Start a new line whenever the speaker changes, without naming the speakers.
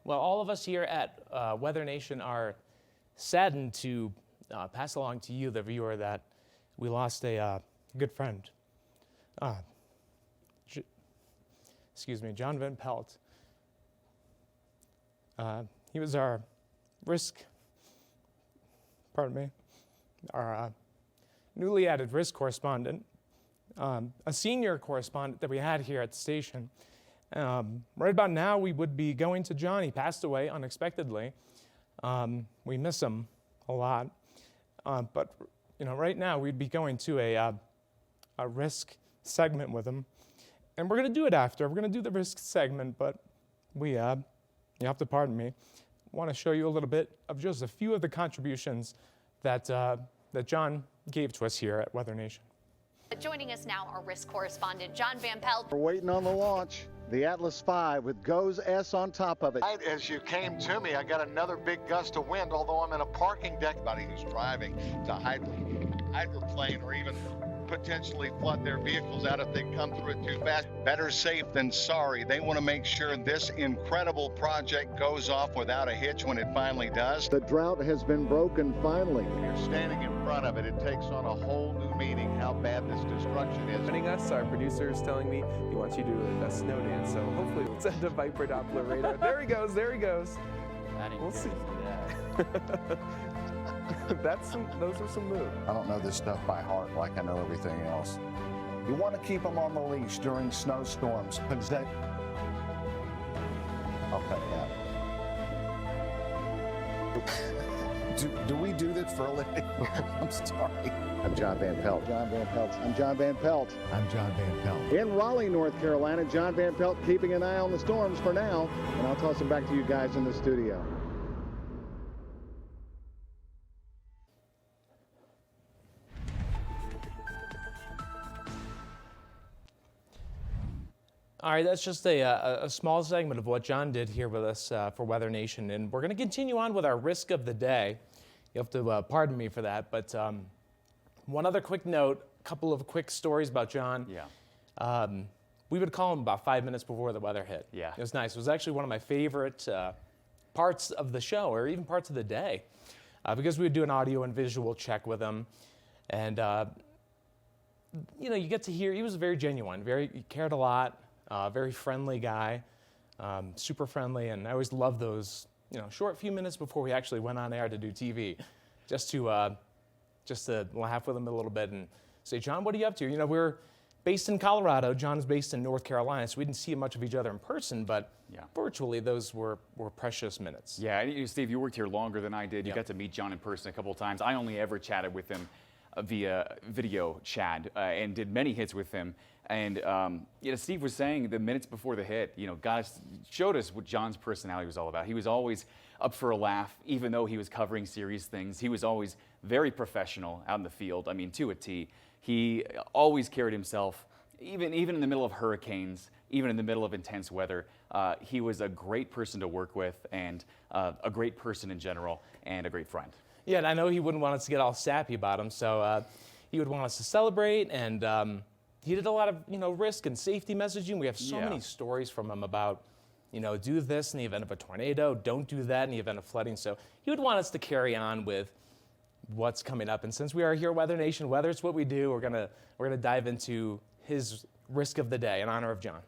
Well, all of us here at Weather Nation are saddened to pass along to you, the viewer, that we lost a good friend. John Van Pelt. He was our our newly added risk correspondent, a senior correspondent that we had here at the station. Right about now, we would be going to John. He passed away unexpectedly. We miss him a lot. But right now, we'd be going to a risk segment with him. And we're going to do it after. We're going to do the risk segment, but you have to pardon me. I want to show you a little bit of just a few of the contributions that John gave to us here at Weather Nation.
Joining us now, our risk correspondent, John Van Pelt.
We're waiting on the launch. The Atlas V with GOES S on top of it.
Right as you came to me, I got another big gust of wind, although I'm in a parking deck. Anybody who's driving to hydroplane or even potentially flood their vehicles out if they come through it too fast. Better safe than sorry. They want to make sure this incredible project goes off without a hitch when it finally does.
The drought has been broken finally.
When you're standing in front of it, it takes on a whole new meaning how bad this destruction is.
Our producer is telling me he wants you to do a snow dance, so hopefully we'll send a Viper Doppler radar. There he goes, there he goes. We'll see. Those are some moves.
I don't know this stuff by heart like I know everything else. You want to keep them on the leash during snowstorms. I'll cut that. Do we do this for a living? I'm sorry.
I'm John Van Pelt. John Van Pelt. I'm John Van Pelt.
I'm John Van Pelt.
In Raleigh, North Carolina, John Van Pelt keeping an eye on the storms for now. And I'll toss it back to you guys in the studio.
All right, that's just a small segment of what John did here with us for Weather Nation, and we're going to continue on with our risk of the day. You have to pardon me for that, but one other quick note, a couple of quick stories about John.
Yeah.
We would call him about 5 minutes before the weather hit.
Yeah.
It was nice. It was actually one of my favorite parts of the show, or even parts of the day, because we would do an audio and visual check with him, and you get to hear, he was very genuine, he cared a lot. Very friendly guy, super friendly, and I always love those, short few minutes before we actually went on air to do TV, just to laugh with him a little bit and say, John, what are you up to? We're based in Colorado. John's based in North Carolina, so we didn't see much of each other in person, but virtually those were precious minutes.
Yeah, Steve, you worked here longer than I did. You got to meet John in person a couple of times. I only ever chatted with him via video chat and did many hits with him. And Steve was saying the minutes before the hit, God showed us what John's personality was all about. He was always up for a laugh, even though he was covering serious things. He was always very professional out in the field. I mean, to a T. He always carried himself, even in the middle of hurricanes, even in the middle of intense weather. He was a great person to work with, and a great person in general, and a great friend.
Yeah, and I know he wouldn't want us to get all sappy about him, so he would want us to celebrate, and he did a lot of, risk and safety messaging. We have so many stories from him about, do this in the event of a tornado, don't do that in the event of flooding. So he would want us to carry on with what's coming up. And since we are here at Weather Nation, weather's what we do, we're gonna dive into his risk of the day in honor of John.